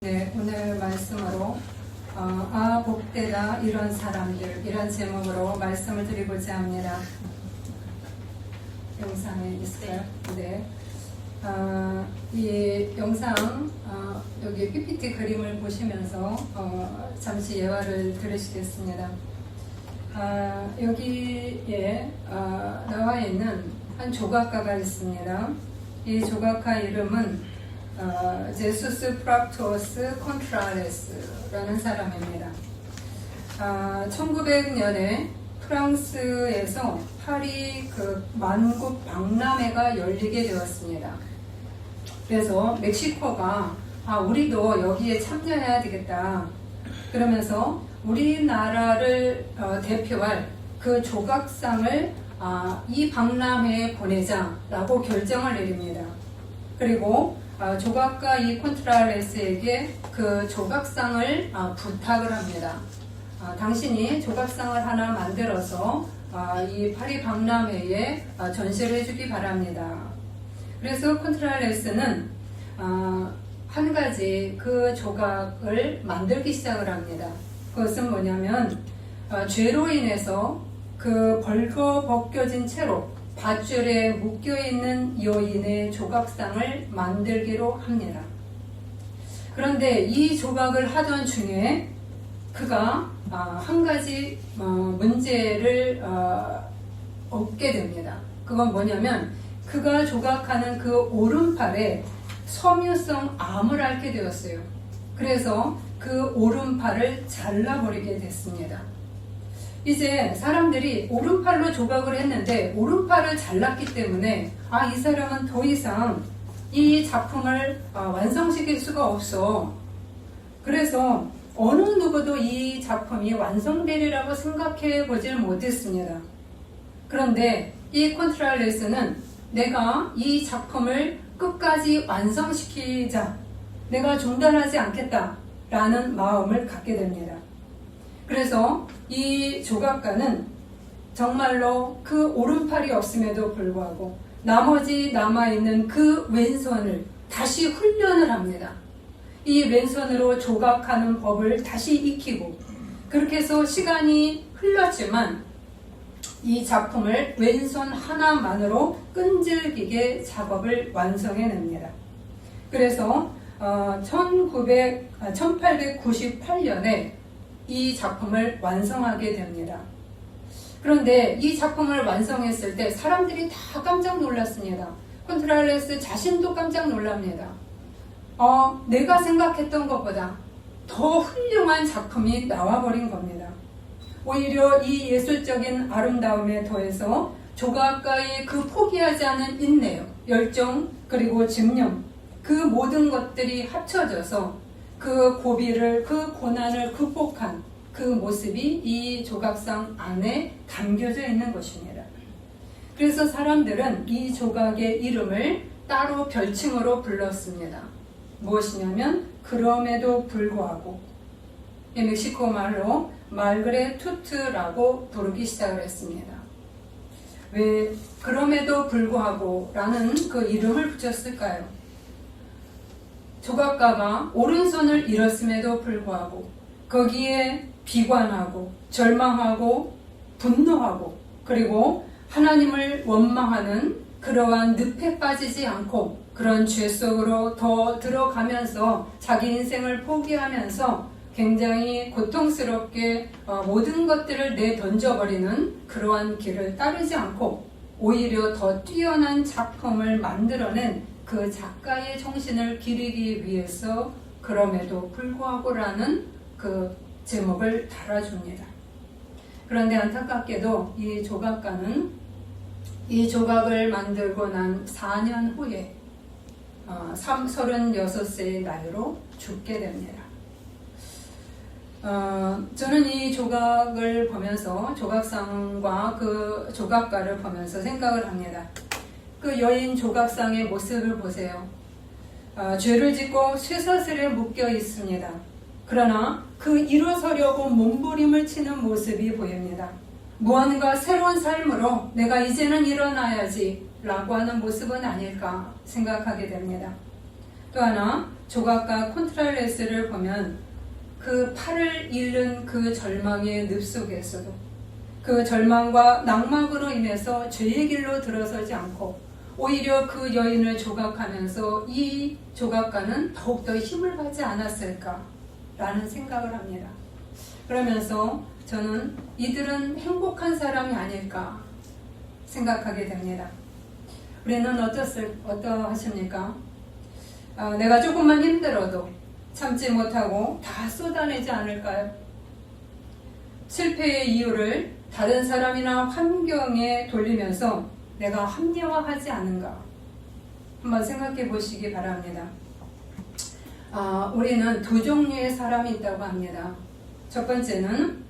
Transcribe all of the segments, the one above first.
네, 오늘 말씀으로 복되다 이런 사람들 이런 제목으로 말씀을 드리고자 합니다. 영상에 있어요. 네. 이 영상 여기 PPT 그림을 보시면서 잠시 예화를 들으시겠습니다. 여기에 나와 있는 한 조각가가 있습니다. 이 조각가 이름은 제수스 프락토스 콘트라레스라는 사람입니다. 1900년에 프랑스에서 파리 그 만국 박람회가 열리게 되었습니다. 그래서 멕시코가 우리도 여기에 참여해야 되겠다. 그러면서 우리나라를 대표할 그 조각상을 이 박람회에 보내자라고 결정을 내립니다. 그리고 조각가 이 콘트라레스에게 그 조각상을 부탁을 합니다. 당신이 조각상을 하나 만들어서 이 파리 박람회에 전시를 해주기 바랍니다. 그래서 콘트라레스는 한 가지 그 조각을 만들기 시작을 합니다. 그것은 뭐냐면 죄로 인해서 그 벌거벗겨진 채로 밧줄에 묶여있는 여인의 조각상을 만들기로 합니다. 그런데 이 조각을 하던 중에 그가 한 가지 문제를 얻게 됩니다. 그건 뭐냐면 그가 조각하는 그 오른팔에 섬유성 암을 앓게 되었어요. 그래서 그 오른팔을 잘라버리게 됐습니다. 이제 사람들이 오른팔로 조각을 했는데 오른팔을 잘랐기 때문에 이 사람은 더 이상 이 작품을 완성시킬 수가 없어. 그래서 어느 누구도 이 작품이 완성되리라고 생각해 보질 못했습니다. 그런데 이 콘트라레스는 내가 이 작품을 끝까지 완성시키자, 내가 중단하지 않겠다라는 마음을 갖게 됩니다. 그래서 이 조각가는 정말로 그 오른팔이 없음에도 불구하고 나머지 남아있는 그 왼손을 다시 훈련을 합니다. 이 왼손으로 조각하는 법을 다시 익히고 그렇게 해서 시간이 흘렀지만 이 작품을 왼손 하나만으로 끈질기게 작업을 완성해냅니다. 그래서 1898년에 이 작품을 완성하게 됩니다. 그런데 이 작품을 완성했을 때 사람들이 다 깜짝 놀랐습니다. 콘트라레스 자신도 깜짝 놀랍니다. 내가 생각했던 것보다 더 훌륭한 작품이 나와버린 겁니다. 오히려 이 예술적인 아름다움에 더해서 조각가의 그 포기하지 않은 인내, 열정, 그리고 집념, 그 모든 것들이 합쳐져서 그 고비를, 그 고난을 극복한 그 모습이 이 조각상 안에 담겨져 있는 것입니다. 그래서 사람들은 이 조각의 이름을 따로 별칭으로 불렀습니다. 무엇이냐면 그럼에도 불구하고, 멕시코 말로 말그레 투트라고 부르기 시작을 했습니다. 왜 그럼에도 불구하고 라는 그 이름을 붙였을까요? 조각가가 오른손을 잃었음에도 불구하고 거기에 비관하고 절망하고 분노하고 그리고 하나님을 원망하는 그러한 늪에 빠지지 않고 그런 죄 속으로 더 들어가면서 자기 인생을 포기하면서 굉장히 고통스럽게 모든 것들을 내던져버리는 그러한 길을 따르지 않고 오히려 더 뛰어난 작품을 만들어낸 그 작가의 정신을 기리기 위해서 그럼에도 불구하고라는 그 제목을 달아줍니다. 그런데 안타깝게도 이 조각가는 이 조각을 만들고 난 4년 후에 36세의 나이로 죽게 됩니다. 저는 이 조각을 보면서 조각상과 그 조각가를 보면서 생각을 합니다. 그 여인 조각상의 모습을 보세요. 죄를 짓고 쇠사슬에 묶여 있습니다. 그러나 그 일어서려고 몸부림을 치는 모습이 보입니다. 무언가 새로운 삶으로 내가 이제는 일어나야지 라고 하는 모습은 아닐까 생각하게 됩니다. 또 하나 조각가 콘트랄레스를 보면 그 팔을 잃는 그 절망의 늪 속에서도 그 절망과 낙망으로 인해서 죄의 길로 들어서지 않고 오히려 그 여인을 조각하면서 이 조각가는 더욱더 힘을 받지 않았을까라는 생각을 합니다. 그러면서 저는 이들은 행복한 사람이 아닐까 생각하게 됩니다. 우리는 어떠하십니까? 내가 조금만 힘들어도 참지 못하고 다 쏟아내지 않을까요? 실패의 이유를 다른 사람이나 환경에 돌리면서 내가 합리화하지 않은가 한번 생각해 보시기 바랍니다. 우리는 두 종류의 사람이 있다고 합니다. 첫 번째는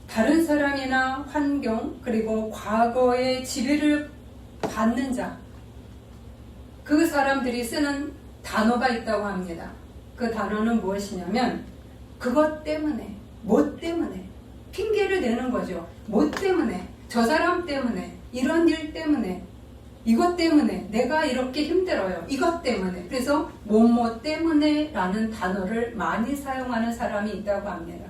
다른 사람이나 환경 그리고 과거의 지배를 받는 자, 그 사람들이 쓰는 단어가 있다고 합니다. 그 단어는 무엇이냐면 그것 때문에, 뭐 때문에 핑계를 대는 거죠. 뭐 때문에, 저 사람 때문에, 이런 일 때문에, 이것 때문에 내가 이렇게 힘들어요. 이것 때문에. 그래서 뭐뭐 때문에 라는 단어를 많이 사용하는 사람이 있다고 합니다.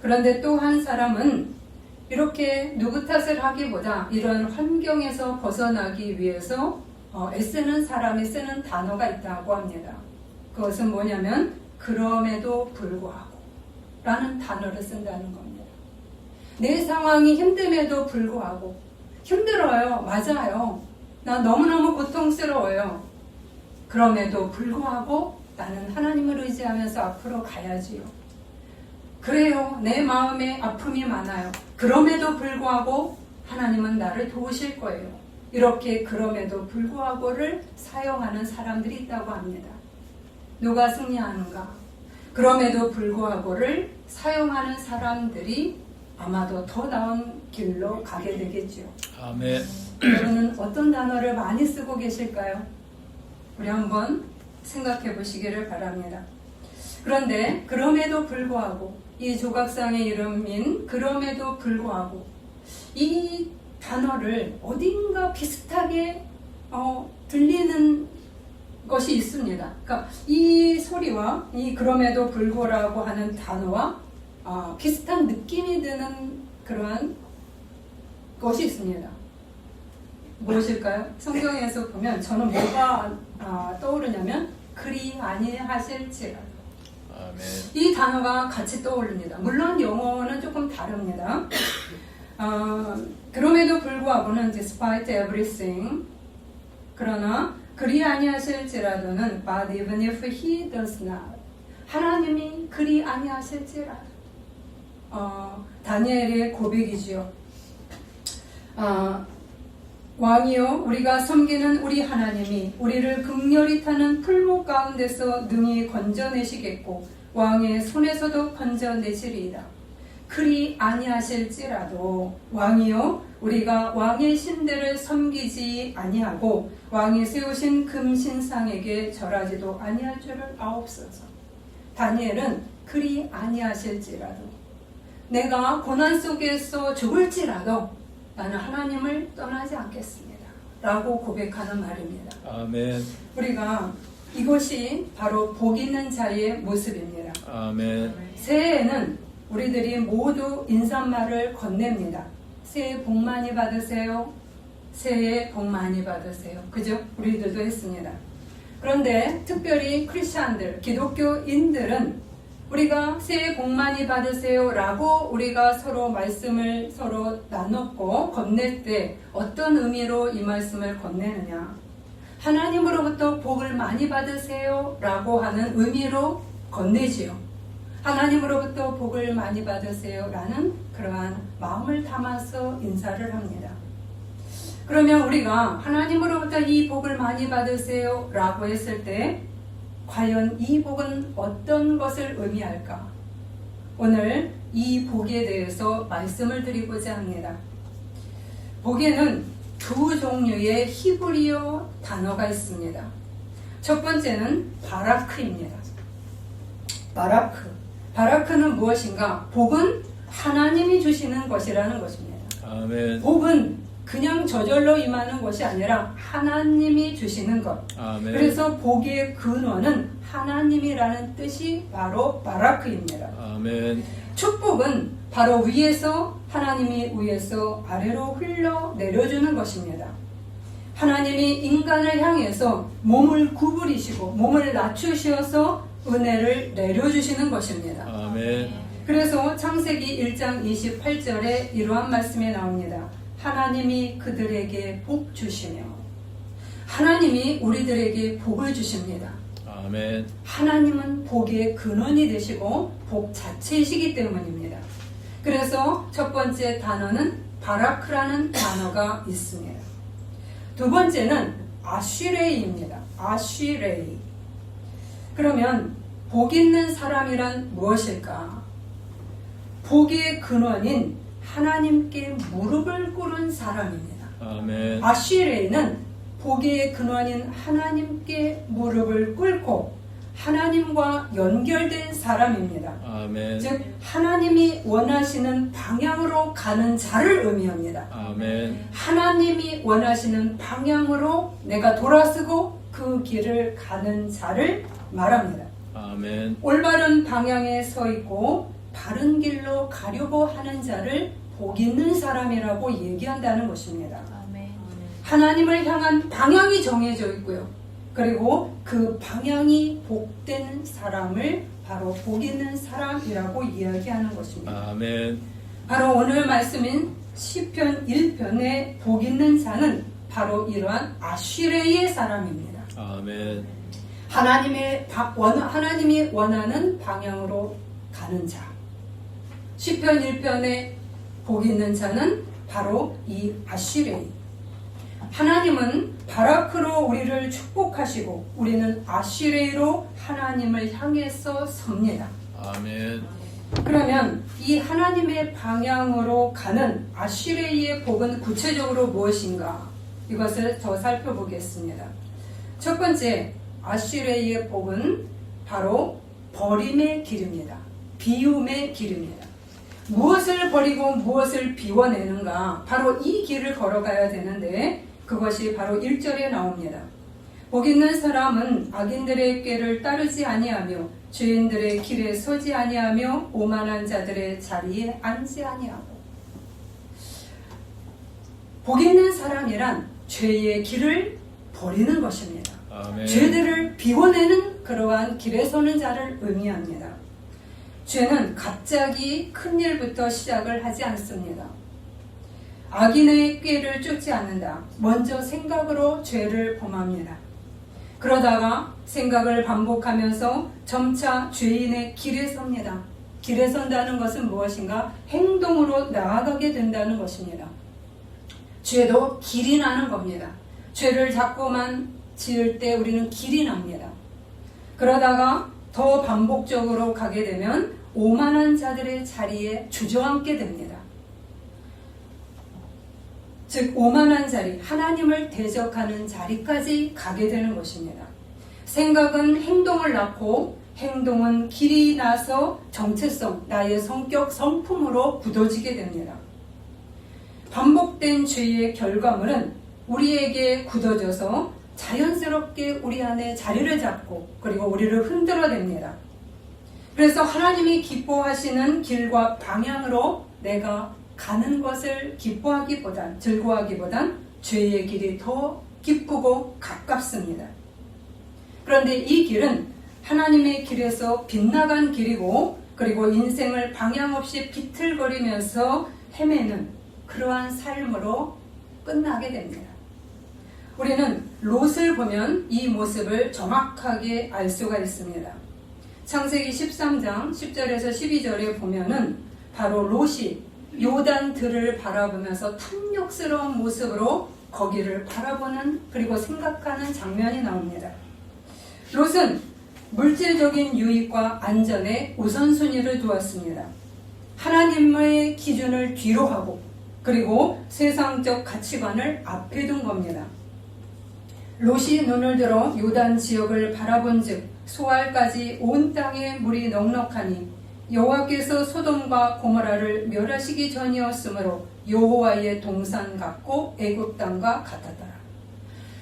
그런데 또 한 사람은 이렇게 누구 탓을 하기보다 이런 환경에서 벗어나기 위해서 애쓰는 사람이 쓰는 단어가 있다고 합니다. 그것은 뭐냐면 그럼에도 불구하고 라는 단어를 쓴다는 겁니다. 내 상황이 힘듦에도 불구하고 힘들어요. 맞아요. 나 너무너무 고통스러워요. 그럼에도 불구하고 나는 하나님을 의지하면서 앞으로 가야지요. 그래요. 내 마음에 아픔이 많아요. 그럼에도 불구하고 하나님은 나를 도우실 거예요. 이렇게 그럼에도 불구하고를 사용하는 사람들이 있다고 합니다. 누가 승리하는가? 그럼에도 불구하고를 사용하는 사람들이 아마도 더 나은 길로 가게 되겠죠. 아멘. 여러분은 어떤 단어를 많이 쓰고 계실까요? 우리 한번 생각해 보시기를 바랍니다. 그런데 그럼에도 불구하고 이 조각상의 이름인 그럼에도 불구하고 이 단어를 어딘가 비슷하게 들리는 것이 있습니다. 그러니까 이 소리와 이 그럼에도 불구라고 하는 단어와 비슷한 느낌이 드는 그러한 것이 있습니다. 무엇일까요? 성경에서 보면 저는 뭐가 떠오르냐면 그리 아니하실지라도 이 단어가 같이 떠오릅니다. 물론 영어는 조금 다릅니다. 그럼에도 불구하고는 despite everything 그러나 그리 아니하실지라도는 but even if he does not 하나님이 그리 아니하실지라도 다니엘의 고백이지요. 왕이여 우리가 섬기는 우리 하나님이 우리를 극렬히 타는 풀목 가운데서 능히 건져내시겠고 왕의 손에서도 건져내시리이다. 그리 아니하실지라도 왕이여 우리가 왕의 신들을 섬기지 아니하고 왕이 세우신 금신상에게 절하지도 아니할 줄을 아옵소서. 다니엘은 그리 아니하실지라도 내가 고난 속에서 죽을지라도 나는 하나님을 떠나지 않겠습니다. 라고 고백하는 말입니다. 아멘. 우리가 이것이 바로 복 있는 자의 모습입니다. 아멘. 새해에는 우리들이 모두 인사말을 건넵니다. 새해 복 많이 받으세요. 새해 복 많이 받으세요. 그죠? 우리들도 했습니다. 그런데 특별히 크리스찬들, 기독교인들은 우리가 새해 복 많이 받으세요 라고 우리가 서로 말씀을 서로 나눴고 건넬 때 어떤 의미로 이 말씀을 건네느냐, 하나님으로부터 복을 많이 받으세요 라고 하는 의미로 건네지요. 하나님으로부터 복을 많이 받으세요 라는 그러한 마음을 담아서 인사를 합니다. 그러면 우리가 하나님으로부터 이 복을 많이 받으세요 라고 했을 때 과연 이 복은 어떤 것을 의미할까? 오늘 이 복에 대해서 말씀을 드리고자 합니다. 복에는 두 종류의 히브리어 단어가 있습니다. 첫 번째는 바라크입니다. 바라크는 무엇인가? 복은 하나님이 주시는 것이라는 것입니다. 아멘. 복은 그냥 저절로 임하는 것이 아니라 하나님이 주시는 것. 아멘. 그래서 복의 근원은 하나님이라는 뜻이 바로 바라크입니다. 아멘. 축복은 바로 위에서 하나님이 위에서 아래로 흘러 내려주는 것입니다. 하나님이 인간을 향해서 몸을 구부리시고 몸을 낮추셔서 은혜를 내려주시는 것입니다. 아멘. 그래서 창세기 1장 28절에 이러한 말씀이 나옵니다. 하나님이 그들에게 복 주시며, 하나님이 우리들에게 복을 주십니다. 아멘. 하나님은 복의 근원이 되시고 복 자체이시기 때문입니다. 그래서 첫 번째 단어는 바라크라는 단어가 있습니다. 두 번째는 아쉬레이입니다. 아쉬레이. 그러면 복 있는 사람이란 무엇일까? 복의 근원인 하나님께 무릎을 꿇은 사람입니다. 아멘. 아쉬레이는 복의 근원인 하나님께 무릎을 꿇고 하나님과 연결된 사람입니다. 아멘. 즉 하나님이 원하시는 방향으로 가는 자를 의미합니다. 아멘. 하나님이 원하시는 방향으로 내가 돌아서고 그 길을 가는 자를 말합니다. 아멘. 올바른 방향에 서 있고 바른 길로 가려고 하는 자를 복 있는 사람이라고 얘기한다는 것입니다. 아멘. 하나님을 향한 방향이 정해져 있고요. 그리고 그 방향이 복된 사람을 바로 복 있는 사람이라고 이야기하는 것입니다. 아멘. 바로 오늘 말씀인 시편 1편의 복 있는 자는 바로 이러한 아쉬레이의 사람입니다. 아멘. 하나님이 원하는 방향으로 가는 자. 시편 1편의 복 있는 자는 바로 이 아쉬레이. 하나님은 바라크로 우리를 축복하시고 우리는 아쉬레이로 하나님을 향해서 섭니다. 아멘. 그러면 이 하나님의 방향으로 가는 아쉬레이의 복은 구체적으로 무엇인가? 이것을 더 살펴보겠습니다. 첫 번째, 아쉬레이의 복은 바로 버림의 길입니다. 비움의 길입니다. 무엇을 버리고 무엇을 비워내는가? 바로 이 길을 걸어가야 되는데 그것이 바로 1절에 나옵니다. 복 있는 사람은 악인들의 꾀를 따르지 아니하며 죄인들의 길에 서지 아니하며 오만한 자들의 자리에 앉지 아니하고. 복 있는 사람이란 죄의 길을 버리는 것입니다. 아멘. 죄들을 비워내는 그러한 길에 서는 자를 의미합니다. 죄는 갑자기 큰 일부터 시작을 하지 않습니다. 악인의 꾀를 쫓지 않는다. 먼저 생각으로 죄를 범합니다. 그러다가 생각을 반복하면서 점차 죄인의 길에 섭니다. 길에 선다는 것은 무엇인가? 행동으로 나아가게 된다는 것입니다. 죄도 길이 나는 겁니다. 죄를 자꾸만 지을 때 우리는 길이 납니다. 그러다가 더 반복적으로 가게 되면 오만한 자들의 자리에 주저앉게 됩니다. 즉 오만한 자리, 하나님을 대적하는 자리까지 가게 되는 것입니다. 생각은 행동을 낳고 행동은 길이 나서 정체성, 나의 성격, 성품으로 굳어지게 됩니다. 반복된 죄의 결과물은 우리에게 굳어져서 자연스럽게 우리 안에 자리를 잡고 그리고 우리를 흔들어냅니다. 그래서 하나님이 기뻐하시는 길과 방향으로 내가 가는 것을 기뻐하기보단 즐거워하기보단 죄의 길이 더 기쁘고 가깝습니다. 그런데 이 길은 하나님의 길에서 빗나간 길이고 그리고 인생을 방향 없이 비틀거리면서 헤매는 그러한 삶으로 끝나게 됩니다. 우리는 롯을 보면 이 모습을 정확하게 알 수가 있습니다. 창세기 13장 10절에서 12절에 보면은 바로 롯이 요단들을 바라보면서 탐욕스러운 모습으로 거기를 바라보는 그리고 생각하는 장면이 나옵니다. 롯은 물질적인 유익과 안전에 우선순위를 두었습니다. 하나님의 기준을 뒤로 하고 그리고 세상적 가치관을 앞에 둔 겁니다. 롯이 눈을 들어 요단 지역을 바라본즉 소알까지 온 땅에 물이 넉넉하니 여호와께서 소돔과 고모라를 멸하시기 전이었으므로 여호와의 동산 같고 애굽 땅과 같았더라.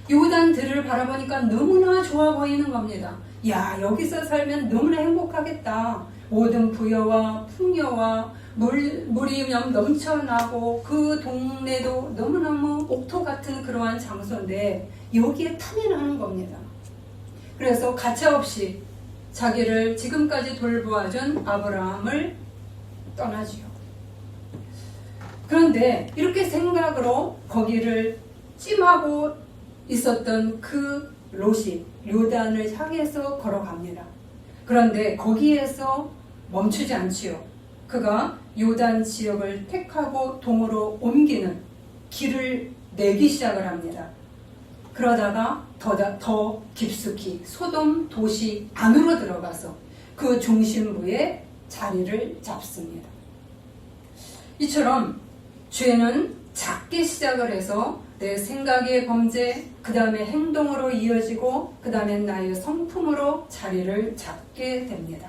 요단 들을 바라보니까 너무나 좋아 보이는 겁니다. 야, 여기서 살면 너무나 행복하겠다. 모든 부여와 풍요와 물이 넘쳐나고 그 동네도 너무너무 옥토 같은 그러한 장소인데 여기에 탐이 나는 겁니다. 그래서 가차없이 자기를 지금까지 돌보아준 아브라함을 떠나지요. 그런데 이렇게 생각으로 거기를 찜하고 있었던 그 롯이 요단을 향해서 걸어갑니다. 그런데 거기에서 멈추지 않지요. 그가 요단 지역을 택하고 동으로 옮기는 길을 내기 시작을 합니다. 그러다가 더 깊숙이 소돔 도시 안으로 들어가서 그 중심부에 자리를 잡습니다. 이처럼 죄는 작게 시작을 해서 내 생각의 범죄, 그 다음에 행동으로 이어지고 그 다음에 나의 성품으로 자리를 잡게 됩니다.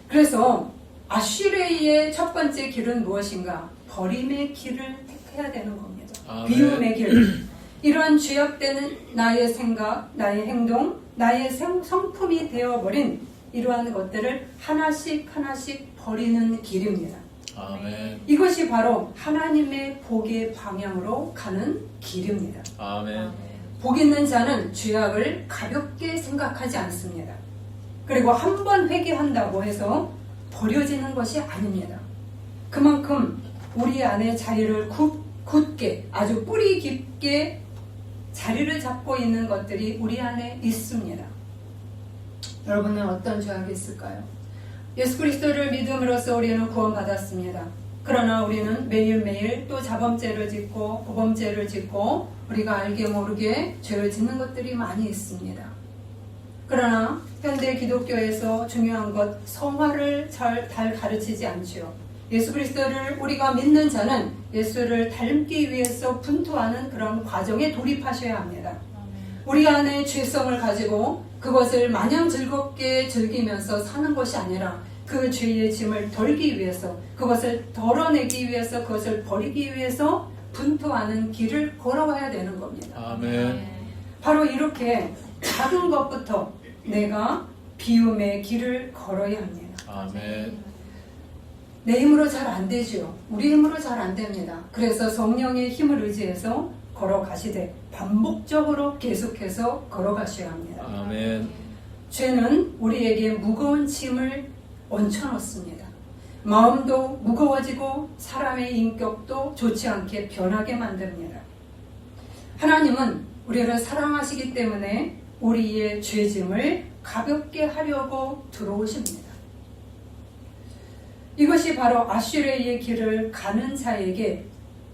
그래서 아슈레이의 첫 번째 길은 무엇인가? 버림의 길을 택해야 되는 겁니다. 아멘. 비움의 길. 이러한 죄악되는 나의 생각, 나의 행동, 나의 성품이 되어버린 이러한 것들을 하나씩 하나씩 버리는 길입니다. 아멘. 이것이 바로 하나님의 복의 방향으로 가는 길입니다. 아멘. 복 있는 자는 죄악을 가볍게 생각하지 않습니다. 그리고 한 번 회개한다고 해서 버려지는 것이 아닙니다. 그만큼 우리 안에 자리를 굳게 아주 뿌리 깊게 자리를 잡고 있는 것들이 우리 안에 있습니다. 여러분은 어떤 죄악이 있을까요? 예수 그리스도를 믿음으로써 우리는 구원받았습니다. 그러나 우리는 매일매일 또 자범죄를 짓고 고범죄를 짓고 우리가 알게 모르게 죄를 짓는 것들이 많이 있습니다. 그러나 현대 기독교에서 중요한 것 성화를 잘 가르치지 않지요. 예수 그리스도를 우리가 믿는 자는 예수를 닮기 위해서 분투하는 그런 과정에 돌입하셔야 합니다. 우리 안에 죄성을 가지고 그것을 마냥 즐겁게 즐기면서 사는 것이 아니라 그 죄의 짐을 덜기 위해서 그것을 덜어내기 위해서 그것을 버리기 위해서 분투하는 길을 걸어가야 되는 겁니다. 아멘. 바로 이렇게 작은 것부터 내가 비움의 길을 걸어야 합니다. 아멘. 내 힘으로 잘 안 되죠. 우리 힘으로 잘 안 됩니다. 그래서 성령의 힘을 의지해서 걸어가시되 반복적으로 계속해서 걸어가셔야 합니다. 아멘. 죄는 우리에게 무거운 짐을 얹혀놓습니다. 마음도 무거워지고 사람의 인격도 좋지 않게 변하게 만듭니다. 하나님은 우리를 사랑하시기 때문에 우리의 죄짐을 가볍게 하려고 들어오십니다. 이것이 바로 아슈레이의 길을 가는 자에게,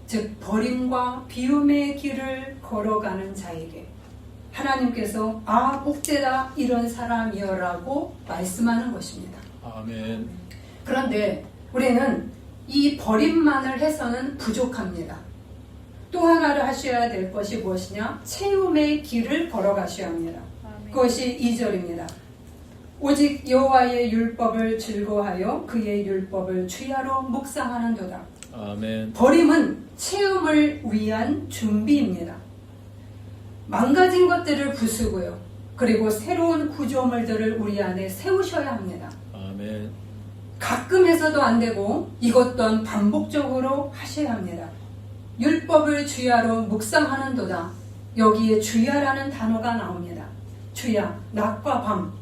즉 버림과 비움의 길을 걸어가는 자에게 하나님께서 복되다 이런 사람이여라고 말씀하는 것입니다. 아멘. 그런데 우리는 이 버림만을 해서는 부족합니다. 또 하나를 하셔야 될 것이 무엇이냐? 체험의 길을 걸어가셔야 합니다. 그것이 2절입니다. 오직 여호와의 율법을 즐거워하여 그의 율법을 주야로 묵상하는도다. 아멘. 버림은 체험을 위한 준비입니다. 망가진 것들을 부수고요. 그리고 새로운 구조물들을 우리 안에 세우셔야 합니다. 아멘. 가끔 해서도 안 되고 이것 또한 반복적으로 하셔야 합니다. 율법을 주야로 묵상하는도다. 여기에 주야라는 단어가 나옵니다. 주야, 낮과 밤.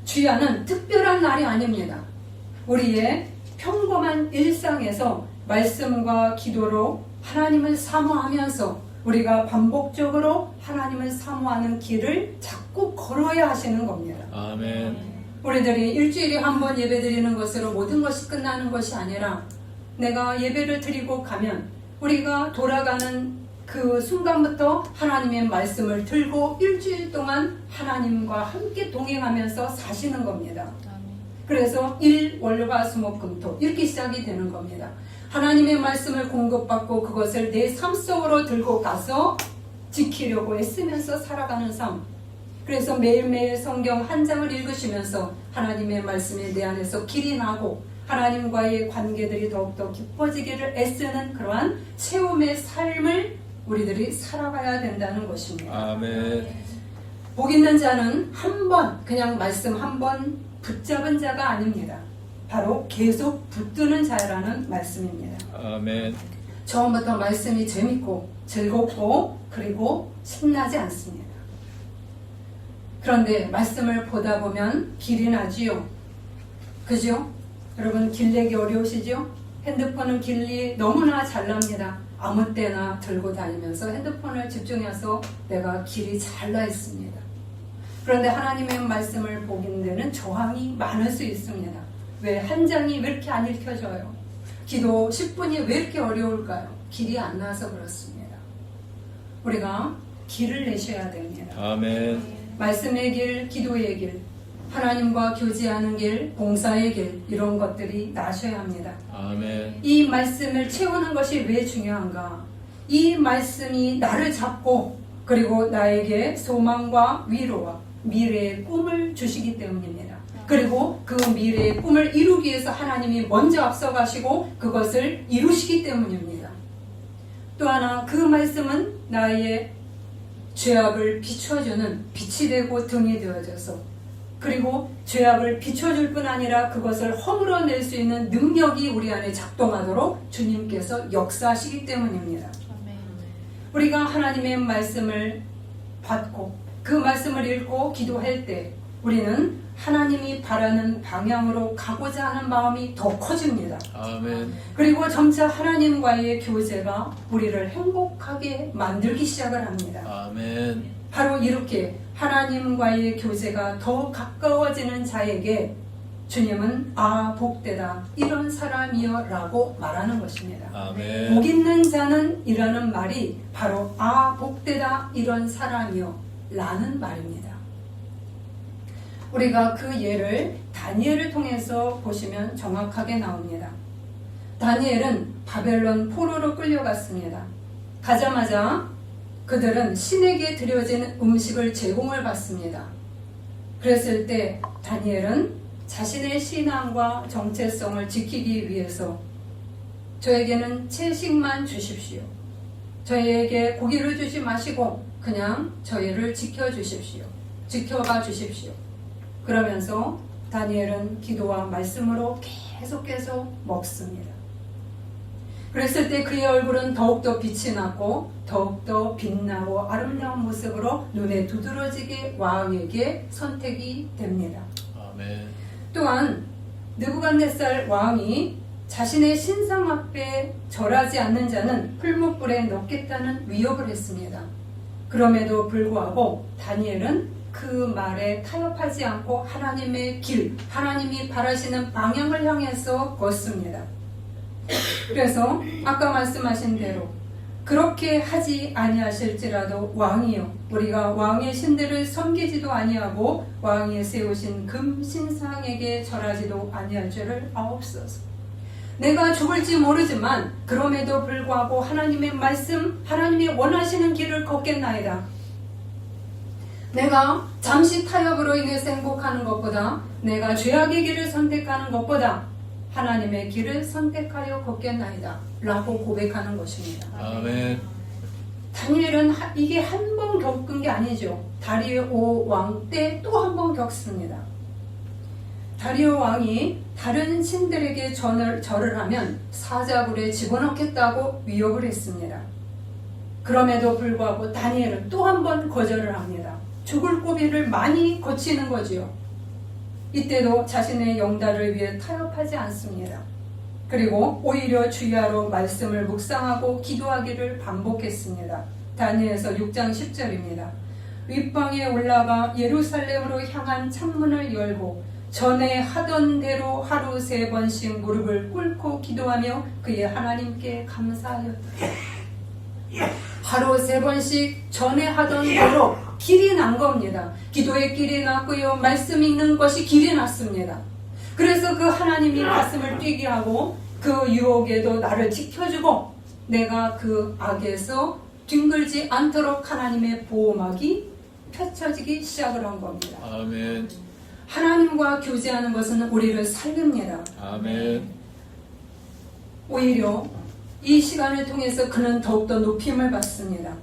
주야는 특별한 날이 아닙니다. 우리의 평범한 일상에서 말씀과 기도로 하나님을 사모하면서 우리가 반복적으로 하나님을 사모하는 길을 자꾸 걸어야 하시는 겁니다. 아멘. 우리들이 일주일에 한 번 예배 드리는 것으로 모든 것이 끝나는 것이 아니라 내가 예배를 드리고 가면 우리가 돌아가는 그 순간부터 하나님의 말씀을 들고 일주일 동안 하나님과 함께 동행하면서 사시는 겁니다. 그래서 월화수목금토 이렇게 시작이 되는 겁니다. 하나님의 말씀을 공급받고 그것을 내 삶 속으로 들고 가서 지키려고 애쓰면서 살아가는 삶. 그래서 매일매일 성경 한 장을 읽으시면서 하나님의 말씀이 내 안에서 길이 나고 하나님과의 관계들이 더욱더 깊어지기를 애쓰는 그러한 체험의 삶을 우리들이 살아가야 된다는 것입니다. 아멘. 복 있는 자는 한 번, 그냥 말씀 한 번 붙잡은 자가 아닙니다. 바로 계속 붙드는 자라는 말씀입니다. 아멘. 처음부터 말씀이 재밌고 즐겁고 그리고 신나지 않습니다. 그런데 말씀을 보다 보면 길이 나지요. 그죠? 여러분 길 내기 어려우시죠? 핸드폰은 길이 너무나 잘 납니다. 아무 때나 들고 다니면서 핸드폰을 집중해서 내가 길이 잘 나 있습니다. 그런데 하나님의 말씀을 보긴 데는 저항이 많을 수 있습니다. 왜 한 장이 왜 이렇게 안 읽혀져요? 기도 10분이 왜 이렇게 어려울까요? 길이 안 나서 그렇습니다. 우리가 길을 내셔야 됩니다. 아멘. 말씀의 길, 기도의 길, 하나님과 교제하는 길, 봉사의 길 이런 것들이 나셔야 합니다. 아멘. 이 말씀을 채우는 것이 왜 중요한가? 이 말씀이 나를 잡고 그리고 나에게 소망과 위로와 미래의 꿈을 주시기 때문입니다. 그리고 그 미래의 꿈을 이루기 위해서 하나님이 먼저 앞서가시고 그것을 이루시기 때문입니다. 또 하나 그 말씀은 나의 죄악을 비춰주는 빛이 되고 등이 되어져서 그리고 죄악을 비춰줄 뿐 아니라 그것을 허물어낼 수 있는 능력이 우리 안에 작동하도록 주님께서 역사하시기 때문입니다. 우리가 하나님의 말씀을 받고 그 말씀을 읽고 기도할 때 우리는 하나님이 바라는 방향으로 가고자 하는 마음이 더 커집니다. 아멘. 그리고 점차 하나님과의 교제가 우리를 행복하게 만들기 시작을 합니다. 아멘. 바로 이렇게 하나님과의 교제가 더 가까워지는 자에게 주님은 아 복되다 이런 사람이여 라고 말하는 것입니다. 아멘. 복 있는 자는 이라는 말이 바로 아 복되다 이런 사람이여 라는 말입니다. 우리가 그 예를 다니엘을 통해서 보시면 정확하게 나옵니다. 다니엘은 바벨론 포로로 끌려갔습니다. 가자마자 그들은 신에게 드려진 음식을 제공을 받습니다. 그랬을 때 다니엘은 자신의 신앙과 정체성을 지키기 위해서 저에게는 채식만 주십시오. 저희에게 고기를 주지 마시고 그냥 저희를 지켜주십시오. 지켜봐 주십시오. 그러면서 다니엘은 기도와 말씀으로 계속해서 먹습니다. 그랬을 때 그의 얼굴은 더욱더 빛이 나고 더욱더 빛나고 아름다운 모습으로 눈에 두드러지게 왕에게 선택이 됩니다. 아멘. 또한 느부갓네살 왕이 자신의 신상 앞에 절하지 않는 자는 풀무불에 넣겠다는 위협을 했습니다. 그럼에도 불구하고 다니엘은 그 말에 타협하지 않고 하나님의 길, 하나님이 바라시는 방향을 향해서 걷습니다. 그래서 아까 말씀하신 대로 그렇게 하지 아니하실지라도 왕이요 우리가 왕의 신들을 섬기지도 아니하고 왕이 세우신 금 신상에게 절하지도 아니할 줄을 아옵소서. 내가 죽을지 모르지만 그럼에도 불구하고 하나님의 말씀, 하나님이 원하시는 길을 걷겠나이다. 내가 잠시 타협으로 인해서 행복하는 것보다 내가 죄악의 길을 선택하는 것보다 하나님의 길을 선택하여 걷겠나이다 라고 고백하는 것입니다. 아멘. 다니엘은 이게 한 번 겪은 게 아니죠. 다리오 왕 때 또 한 번 겪습니다. 다리오 왕이 다른 신들에게 절을 하면 사자굴에 집어넣겠다고 위협을 했습니다. 그럼에도 불구하고 다니엘은 또 한 번 거절을 합니다. 죽을 고비를 많이 거치는 거지요. 이때도 자신의 영달을 위해 타협하지 않습니다. 그리고 오히려 주야로 말씀을 묵상하고 기도하기를 반복했습니다. 다니엘서 6장 10절입니다. 윗방에 올라가 예루살렘으로 향한 창문을 열고 전에 하던 대로 하루 3번씩 무릎을 꿇고 기도하며 그의 하나님께 감사하였다. 하루 3번씩 전에 하던 대로 길이 난 겁니다. 기도의 길이 났고요. 말씀 읽는 것이 길이 났습니다. 그래서 그 하나님이 가슴을 뛰게 하고 그 유혹에도 나를 지켜주고 내가 그 악에서 뒹굴지 않도록 하나님의 보호막이 펼쳐지기 시작을 한 겁니다. 아멘. 하나님과 교제하는 것은 우리를 살립니다. 아멘. 오히려 이 시간을 통해서 그는 더욱더 높임을 받습니다.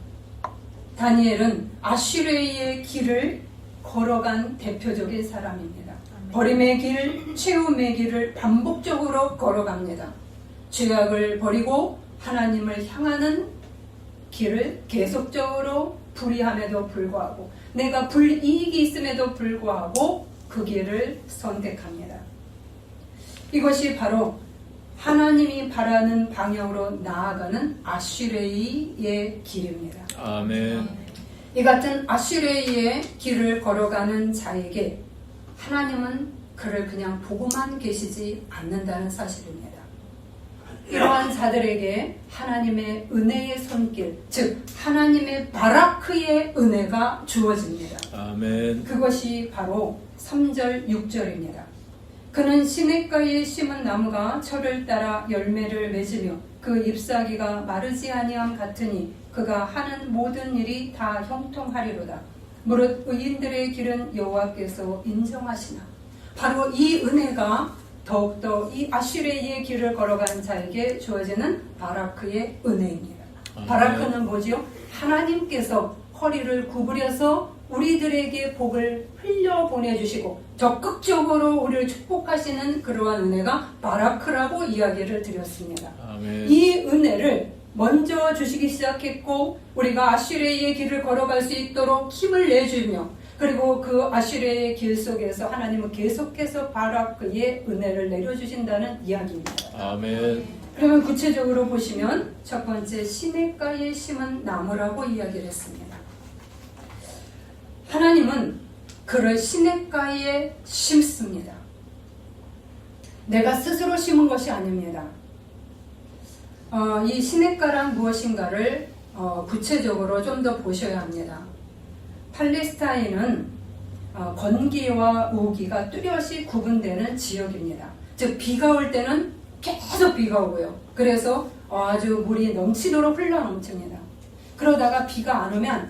다니엘은 아슈레이의 길을 걸어간 대표적인 사람입니다. 버림의 길, 채움의 길을 반복적으로 걸어갑니다. 죄악을 버리고 하나님을 향하는 길을 계속적으로 불의함에도 불구하고 내가 불이익이 있음에도 불구하고 그 길을 선택합니다. 이것이 바로 하나님이 바라는 방향으로 나아가는 아슈레이의 길입니다. 아멘. 이 같은 아슈레이의 길을 걸어가는 자에게 하나님은 그를 그냥 보고만 계시지 않는다는 사실입니다. 이러한 자들에게 하나님의 은혜의 손길, 즉 하나님의 바라크의 은혜가 주어집니다. 아멘. 그것이 바로 3절, 6절입니다. 그는 시냇가에 심은 나무가 철을 따라 열매를 맺으며 그 잎사귀가 마르지 아니함 같으니 그가 하는 모든 일이 다 형통하리로다. 무릇 의인들의 길은 여호와께서 인정하시나. 바로 이 은혜가 더욱더 이 아슈레이의 길을 걸어간 자에게 주어지는 바라크의 은혜입니다. 바라크는 뭐지요? 하나님께서 허리를 구부려서 우리들에게 복을 흘려 보내주시고 적극적으로 우리를 축복하시는 그러한 은혜가 바라크라고 이야기를 드렸습니다. 아멘. 이 은혜를 먼저 주시기 시작했고 우리가 아슈레이의 길을 걸어갈 수 있도록 힘을 내주며 그리고 그 아슈레이의 길 속에서 하나님은 계속해서 바라크의 은혜를 내려주신다는 이야기입니다. 아멘. 그러면 구체적으로 보시면 첫 번째 시냇가에 심은 나무라고 이야기를 했습니다. 하나님은 그를 시냇가에 심습니다. 내가 스스로 심은 것이 아닙니다. 이 시냇가란 무엇인가를 구체적으로 좀 더 보셔야 합니다. 팔레스타인은 건기와 우기가 뚜렷이 구분되는 지역입니다. 즉 비가 올 때는 계속 비가 오고요. 그래서 아주 물이 넘치도록 흘러넘칩니다. 그러다가 비가 안 오면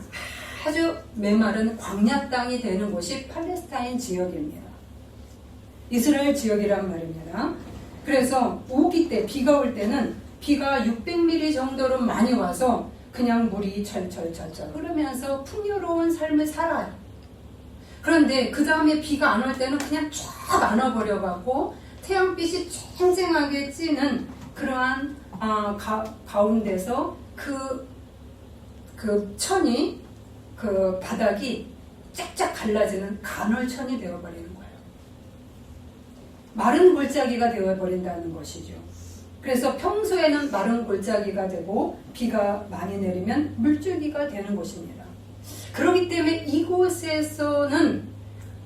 아주 메마른 광야 땅이 되는 곳이 팔레스타인 지역입니다. 이스라엘 지역이란 말입니다. 그래서 우기 때 비가 올 때는 비가 600mm 정도로 많이 와서 그냥 물이 철철철철 흐르면서 풍요로운 삶을 살아요. 그런데 그 다음에 비가 안 올 때는 그냥 쫙 안아버려갖고 태양빛이 쨍쨍하게 찌는 그러한 가운데서 그 천이 그 바닥이 쫙쫙 갈라지는 간헐천이 되어버리는 거예요. 마른 골짜기가 되어버린다는 것이죠. 그래서 평소에는 마른 골짜기가 되고 비가 많이 내리면 물줄기가 되는 곳입니다. 그렇기 때문에 이곳에서는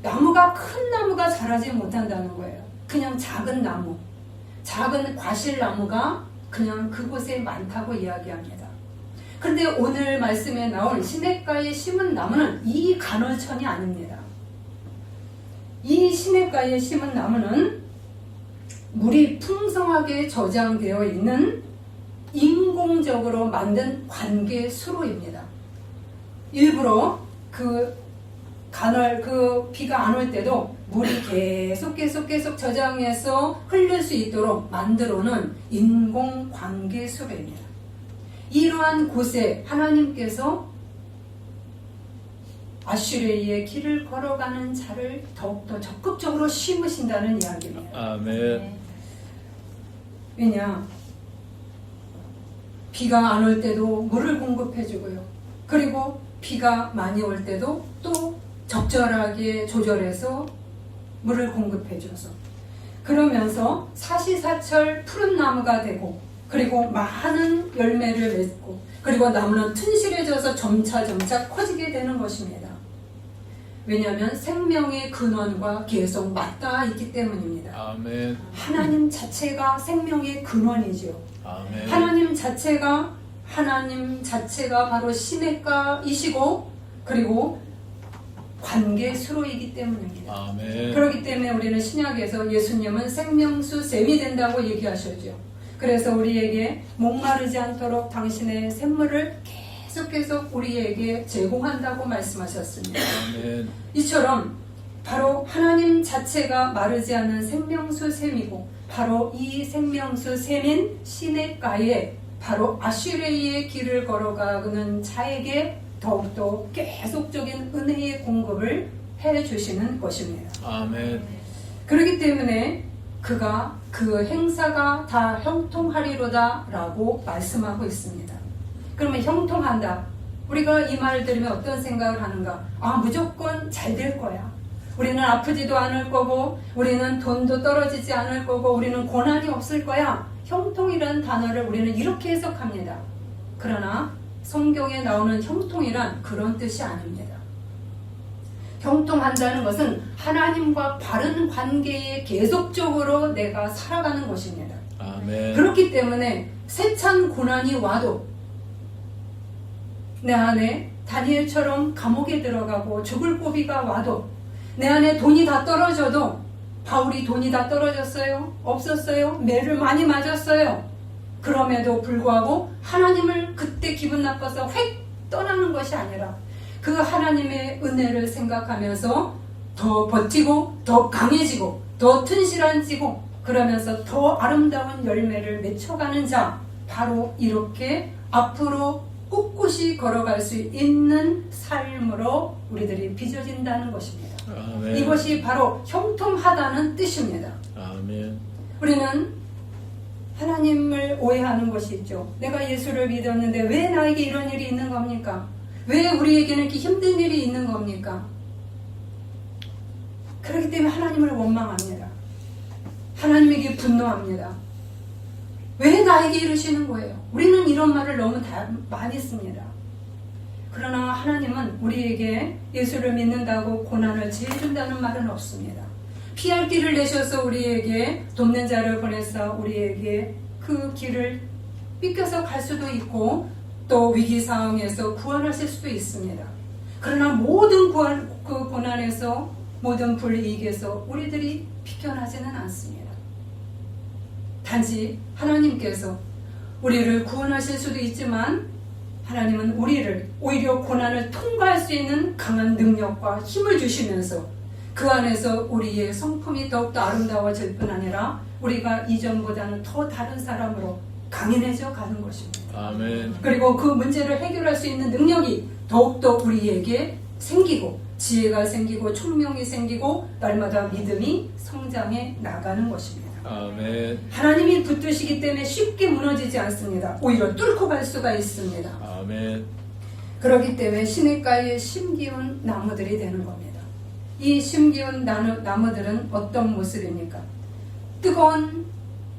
나무가 큰 나무가 자라지 못한다는 거예요. 그냥 작은 나무, 작은 과실나무가 그냥 그곳에 많다고 이야기합니다. 그런데 오늘 말씀에 나올 시냇가에 심은 나무는 이 간헐천이 아닙니다. 이 시냇가에 심은 나무는 물이 풍성하게 저장되어 있는 인공적으로 만든 관계수로입니다. 일부러 그 비가 안 올 때도 물이 계속 저장해서 흘릴 수 있도록 만들어 놓은 인공 관계수로입니다. 이러한 곳에 하나님께서 아슈레이의 길을 걸어가는 자를 더욱더 적극적으로 심으신다는 이야기입니다. 아멘. 왜냐? 비가 안 올 때도 물을 공급해주고요. 그리고 비가 많이 올 때도 또 적절하게 조절해서 물을 공급해줘서 그러면서 사시사철 푸른 나무가 되고 그리고 많은 열매를 맺고 그리고 나무는 튼실해져서 점차 커지게 되는 것입니다. 왜냐하면 생명의 근원과 계속 맞닿아 있기 때문입니다. 아멘. 하나님 자체가 생명의 근원이죠. 아멘. 하나님 자체가 바로 시냇가이시고 그리고 관계수로이기 때문입니다. 아멘. 그렇기 때문에 우리는 신약에서 예수님은 생명수 샘이 된다고 얘기하셨죠. 그래서 우리에게 목마르지 않도록 당신의 샘물을 계속 우리에게 제공한다고 말씀하셨습니다. 아멘. 이처럼 바로 하나님 자체가 마르지 않는 생명수 샘이고 바로 이 생명수 샘인 시냇가에 바로 아슈레이의 길을 걸어가는 자에게 더욱더 계속적인 은혜의 공급을 해주시는 것입니다. 아멘. 그렇기 때문에 그가 그 행사가 다 형통하리로다 라고 말씀하고 있습니다. 그러면 형통한다. 우리가 이 말을 들으면 어떤 생각을 하는가? 무조건 잘 될 거야. 우리는 아프지도 않을 거고 우리는 돈도 떨어지지 않을 거고 우리는 고난이 없을 거야. 형통이라는 단어를 우리는 이렇게 해석합니다. 그러나 성경에 나오는 형통이란 그런 뜻이 아닙니다. 형통한다는 것은 하나님과 바른 관계에 계속적으로 내가 살아가는 것입니다. 아멘. 그렇기 때문에 세찬 고난이 와도 내 안에 다니엘처럼 감옥에 들어가고 죽을 고비가 와도 내 안에 돈이 다 떨어져도 바울이 돈이 다 떨어졌어요? 없었어요? 매를 많이 맞았어요. 그럼에도 불구하고 하나님을 그때 기분 나빠서 휙 떠나는 것이 아니라 그 하나님의 은혜를 생각하면서 더 버티고 더 강해지고 더 튼실해지고 그러면서 더 아름다운 열매를 맺혀가는 자, 바로 이렇게 앞으로 꿋꿋이 걸어갈 수 있는 삶으로 우리들이 빚어진다는 것입니다. 아멘. 이것이 바로 형통하다는 뜻입니다. 아멘. 우리는 하나님을 오해하는 것이 있죠. 내가 예수를 믿었는데 왜 나에게 이런 일이 있는 겁니까? 왜 우리에게는 이렇게 힘든 일이 있는 겁니까? 그렇기 때문에 하나님을 원망합니다. 하나님에게 분노합니다. 왜 나에게 이러시는 거예요? 우리는 이런 말을 너무 많이 씁니다. 그러나 하나님은 우리에게 예수를 믿는다고 고난을 지어준다는 말은 없습니다. 피할 길을 내셔서 우리에게 돕는 자를 보내서 우리에게 그 길을 삐껴서 갈 수도 있고 또 위기 상황에서 구원하실 수도 있습니다. 그러나 모든 그 고난에서 모든 불이익에서 우리들이 비껴나지는 않습니다. 단지 하나님께서 우리를 구원하실 수도 있지만 하나님은 우리를 오히려 고난을 통과할 수 있는 강한 능력과 힘을 주시면서 그 안에서 우리의 성품이 더욱더 아름다워질 뿐 아니라 우리가 이전보다는 더 다른 사람으로 강인해져 가는 것입니다. 아멘. 그리고 그 문제를 해결할 수 있는 능력이 더욱더 우리에게 생기고 지혜가 생기고 총명이 생기고 날마다 믿음이 성장해 나가는 것입니다. 아멘. 하나님이 붙드시기 때문에 쉽게 무너지지 않습니다. 오히려 뚫고 갈 수가 있습니다. 아멘. 그렇기 때문에 시냇가에 심기운 나무들이 되는 겁니다. 이 심기운 나무들은 어떤 모습입니까? 뜨거운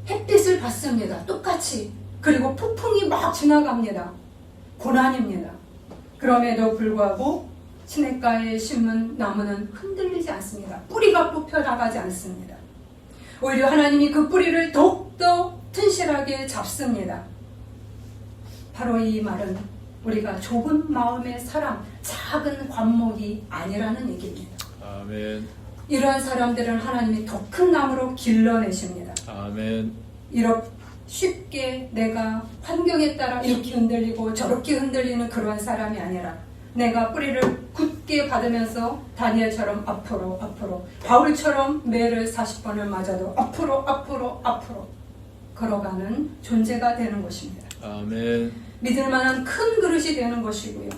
햇빛을 받습니다. 똑같이. 그리고 폭풍이 막 지나갑니다. 고난입니다. 그럼에도 불구하고 시냇가에 심은 나무는 흔들리지 않습니다. 뿌리가 뽑혀나가지 않습니다. 오히려 하나님이 그 뿌리를 더욱더 튼실하게 잡습니다. 바로 이 말은 우리가 좁은 마음의 사람, 작은 관목이 아니라는 얘기입니다. 아멘. 이러한 사람들은 하나님이 더 큰 나무로 길러내십니다. 아멘. 이렇게 쉽게 내가 환경에 따라 이렇게 흔들리고 저렇게 흔들리는 그런 사람이 아니라 내가 뿌리를 굳게 받으면서 다니엘처럼 앞으로 바울처럼 매를 40번을 맞아도 앞으로 걸어가는 존재가 되는 것입니다. 아멘. 믿을 만한 큰 그릇이 되는 것이고요.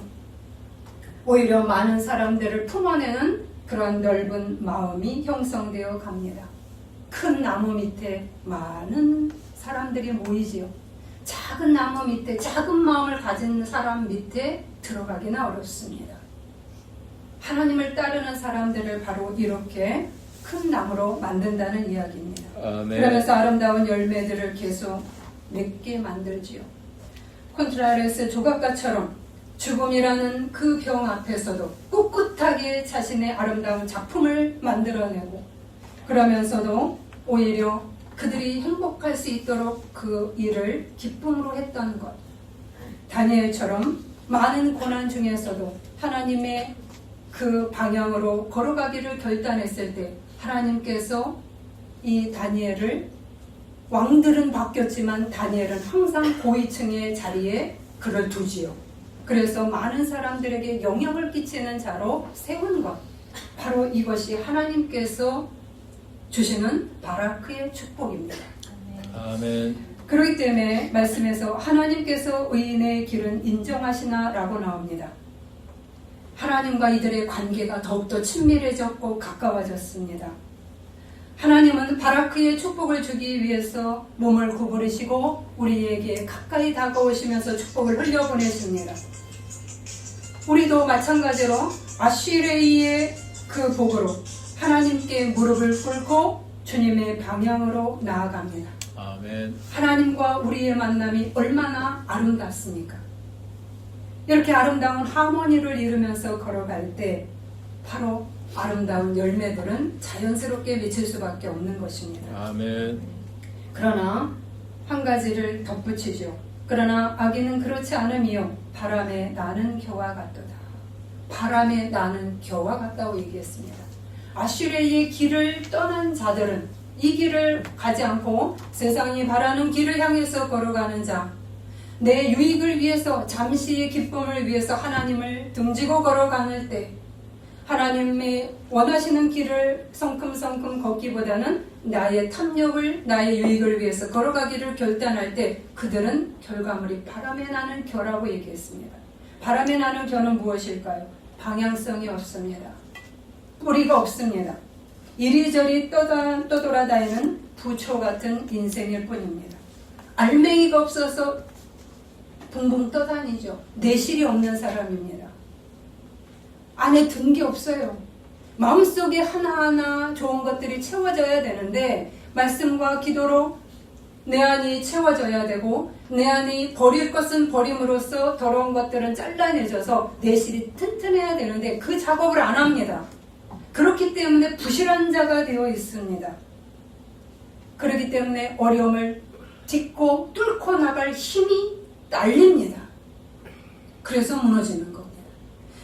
오히려 많은 사람들을 품어내는 그런 넓은 마음이 형성되어 갑니다. 큰 나무 밑에 많은 사람들이 모이지요. 작은 나무 밑에 작은 마음을 가진 사람 밑에 들어가기는 어렵습니다. 하나님을 따르는 사람들을 바로 이렇게 큰 나무로 만든다는 이야기입니다. 아멘. 그러면서 아름다운 열매들을 계속 맺게 만들지요. 콘트라레스 조각가처럼 죽음이라는 그 병 앞에서도 꿋꿋하게 자신의 아름다운 작품을 만들어내고 그러면서도 오히려 그들이 행복할 수 있도록 그 일을 기쁨으로 했던 것. 다니엘처럼 많은 고난 중에서도 하나님의 그 방향으로 걸어가기를 결단했을 때 하나님께서 이 다니엘을 왕들은 바뀌었지만 다니엘은 항상 고위층의 자리에 그를 두지요. 그래서 많은 사람들에게 영향을 끼치는 자로 세운 것, 바로 이것이 하나님께서 주시는 바라크의 축복입니다. 아멘. 그렇기 때문에 말씀에서 하나님께서 의인의 길은 인정하시나 라고 나옵니다. 하나님과 이들의 관계가 더욱더 친밀해졌고 가까워졌습니다. 하나님은 바라크의 축복을 주기 위해서 몸을 구부리시고 우리에게 가까이 다가오시면서 축복을 흘려보내십니다. 우리도 마찬가지로 아쉬레이의 그 복으로 하나님께 무릎을 꿇고 주님의 방향으로 나아갑니다. 아멘. 하나님과 우리의 만남이 얼마나 아름답습니까? 이렇게 아름다운 하모니를 이루면서 걸어갈 때 바로 아름다운 열매들은 자연스럽게 맺힐 수밖에 없는 것입니다. 아멘. 그러나 한 가지를 덧붙이죠. 그러나 악인은 그렇지 않음이요 바람에 나는 겨와 같도다. 바람에 나는 겨와 같다고 얘기했습니다. 아슈레이의 길을 떠난 자들은 이 길을 가지 않고 세상이 바라는 길을 향해서 걸어가는 자, 내 유익을 위해서 잠시의 기쁨을 위해서 하나님을 등지고 걸어가는 때 하나님의 원하시는 길을 성큼성큼 걷기보다는 나의 탐욕을, 나의 유익을 위해서 걸어가기를 결단할 때 그들은 결과물이 바람에 나는 겨라고 얘기했습니다. 바람에 나는 겨는 무엇일까요? 방향성이 없습니다. 뿌리가 없습니다. 이리저리 떠돌아다니는 부초 같은 인생일 뿐입니다. 알맹이가 없어서 붕붕 떠다니죠. 내실이 없는 사람입니다. 안에 든 게 없어요. 마음속에 하나하나 좋은 것들이 채워져야 되는데 말씀과 기도로 내 안이 채워져야 되고 내 안이 버릴 것은 버림으로써 더러운 것들은 잘라내져서 내실이 튼튼해야 되는데 그 작업을 안 합니다. 그렇기 때문에 부실한 자가 되어 있습니다. 그렇기 때문에 어려움을 딛고 뚫고 나갈 힘이 딸립니다. 그래서 무너지는 겁니다.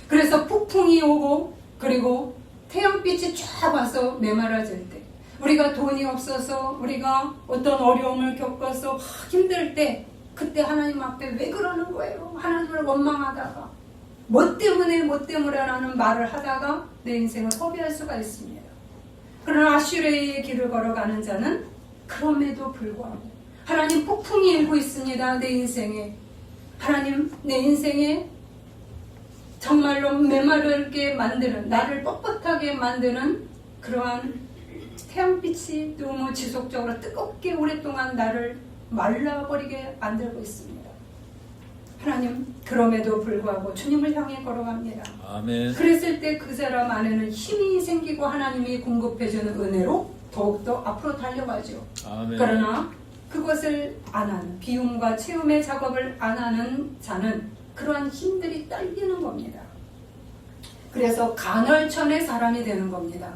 그래서 폭풍이 오고 그리고 태양빛이 쫙 와서 메말라질 때 우리가 돈이 없어서 우리가 어떤 어려움을 겪어서 힘들 때 그때 하나님 앞에 왜 그러는 거예요? 하나님을 원망하다가 뭐 때문에라는 말을 하다가 내 인생을 허비할 수가 있습니다. 그러나 아슈레이의 길을 걸어가는 자는 그럼에도 불구하고 하나님 폭풍이 일고 있습니다. 내 인생에 하나님 내 인생에 정말로 메마르게 만드는 나를 뻣뻣하게 만드는 그러한 태양빛이 너무 지속적으로 뜨겁게 오랫동안 나를 말라버리게 만들고 있습니다. 하나님 그럼에도 불구하고 주님을 향해 걸어갑니다. 아멘. 그랬을 때 그 사람 안에는 힘이 생기고 하나님이 공급해주는 은혜로 더욱더 앞으로 달려가죠. 아멘. 그러나 그것을 안 하는 비움과 채움의 작업을 안 하는 자는 그러한 힘들이 딸리는 겁니다. 그래서 간헐천의 사람이 되는 겁니다.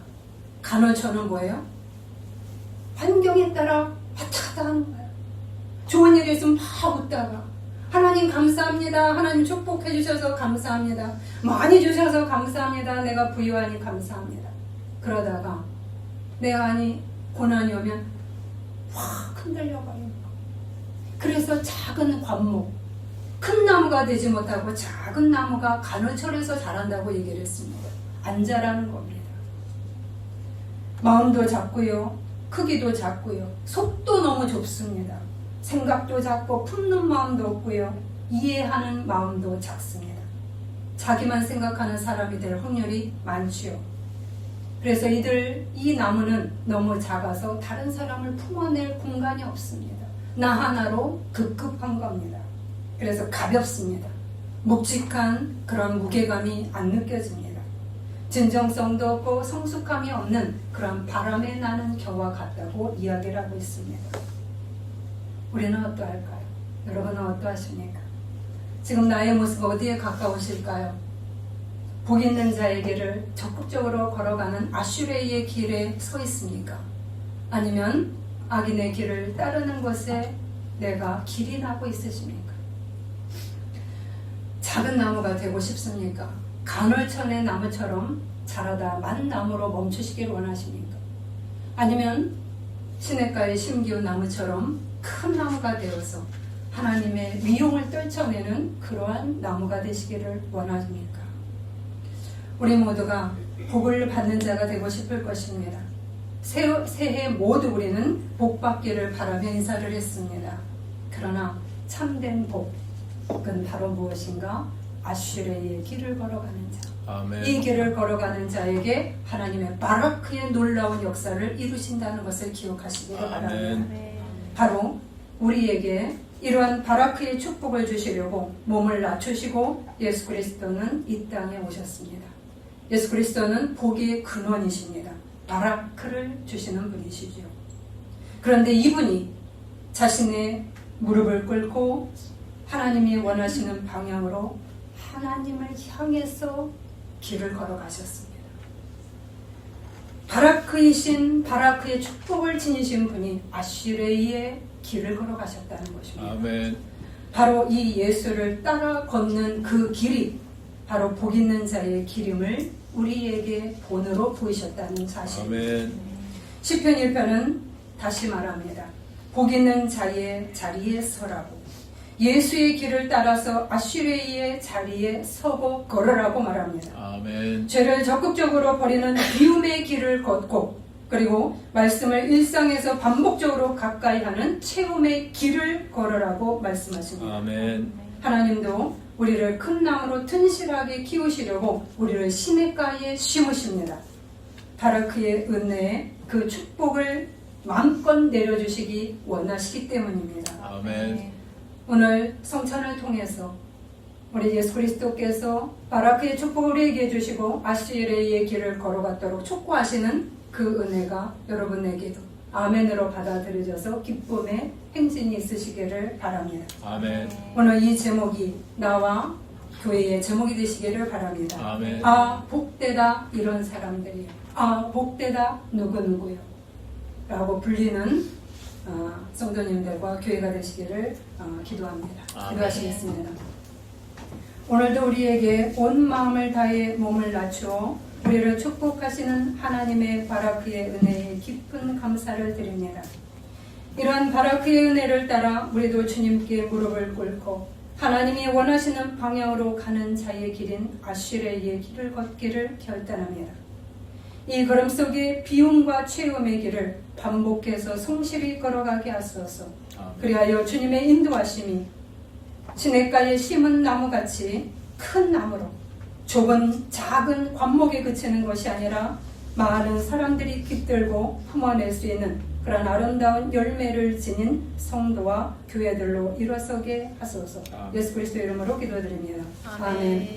간헐천은 뭐예요? 환경에 따라 왔다 갔다 하는 거예요. 좋은 일이 있으면 막 웃다가 하나님 감사합니다. 하나님 축복해 주셔서 감사합니다. 많이 주셔서 감사합니다. 내가 부유하니 감사합니다. 그러다가 내 안이 고난이 오면 확 흔들려버려요. 그래서 작은 관목, 큰 나무가 되지 못하고 작은 나무가 간헐천에서 자란다고 얘기를 했습니다. 안 자라는 겁니다. 마음도 작고요. 크기도 작고요. 속도 너무 좁습니다. 생각도 작고 품는 마음도 없고요. 이해하는 마음도 작습니다. 자기만 생각하는 사람이 될 확률이 많지요. 그래서 이 나무는 너무 작아서 다른 사람을 품어낼 공간이 없습니다. 나 하나로 급급한 겁니다. 그래서 가볍습니다. 묵직한 그런 무게감이 안 느껴집니다. 진정성도 없고 성숙함이 없는 그런 바람에 나는 겨와 같다고 이야기를 하고 있습니다. 우리는 어떠할까요? 여러분은 어떠하십니까? 지금 나의 모습 어디에 가까우실까요? 복 있는 자의 길을 적극적으로 걸어가는 아슈레이의 길에 서 있습니까? 아니면 악인의 길을 따르는 것에 내가 길이 나고 있으십니까? 작은 나무가 되고 싶습니까? 간헐천의 나무처럼 자라다 만 나무로 멈추시길 원하십니까? 아니면 시냇가에 심기운 나무처럼 큰 나무가 되어서 하나님의 위용을 떨쳐내는 그러한 나무가 되시기를 원하십니까? 우리 모두가 복을 받는 자가 되고 싶을 것입니다. 새해 모두 우리는 복 받기를 바라며 인사를 했습니다. 그러나 참된 복은 바로 무엇인가? 아슈레의 길을 걸어가는 자. 아멘. 이 길을 걸어가는 자에게 하나님의 바라크의 놀라운 역사를 이루신다는 것을 기억하시기를 바랍니다. 아멘. 바로 우리에게 이러한 바라크의 축복을 주시려고 몸을 낮추시고 예수 그리스도는 이 땅에 오셨습니다. 예수 그리스도는 복의 근원이십니다. 바라크를 주시는 분이시죠. 그런데 이분이 자신의 무릎을 꿇고 하나님이 원하시는 방향으로 하나님을 향해서 길을 걸어가셨습니다. 바라크이신 바라크의 축복을 지니신 분이 아슈레이의 길을 걸어가셨다는 것입니다. 아멘. 바로 이 예수를 따라 걷는 그 길이 바로 복 있는 자의 길임을 우리에게 본으로 보이셨다는 사실입니다. 아멘. 시편 1편은 다시 말합니다. 복 있는 자의 자리에 서라고, 예수의 길을 따라서 아슈레이의 자리에 서고 걸으라고 말합니다. 아멘. 죄를 적극적으로 버리는 비움의 길을 걷고, 그리고 말씀을 일상에서 반복적으로 가까이 하는 체험의 길을 걸으라고 말씀하십니다. 아멘. 하나님도 우리를 큰 나무로 튼실하게 키우시려고 우리를 시냇가에 심으십니다. 바라크의 은혜에 그 축복을 마음껏 내려주시기 원하시기 때문입니다. 아멘. 오늘 성찬을 통해서 우리 예수 그리스도께서 바라크의 축복을 우리에게 주시고 아시레이의 길을 걸어갔도록 촉구하시는 그 은혜가 여러분에게도 아멘으로 받아들여져서 기쁨의 행진이 있으시기를 바랍니다. 아멘. 오늘 이 제목이 나와 교회의 제목이 되시기를 바랍니다. 아멘. 아 복되다 이런 사람들이요. 아 복되다 누구누구요. 라고 불리는 성도님들과 교회가 되시기를 기도합니다. 아멘. 기도하시겠습니다. 오늘도 우리에게 온 마음을 다해 몸을 낮추어 우리를 축복하시는 하나님의 바라크의 은혜에 깊은 감사를 드립니다. 이러한 바라크의 은혜를 따라 우리도 주님께 무릎을 꿇고 하나님이 원하시는 방향으로 가는 자의 길인 아슈레이의 길을 걷기를 결단합니다. 이 걸음 속에 비움과 체험의 길을 반복해서 성실히 걸어가게 하소서. 아멘. 그리하여 주님의 인도하심이 시냇가에 심은 나무같이 큰 나무로 좁은 작은 관목에 그치는 것이 아니라 많은 사람들이 깃들고 품어낼 수 있는 그런 아름다운 열매를 지닌 성도와 교회들로 일어서게 하소서. 아멘. 예수 그리스도 이름으로 기도드립니다. 아멘.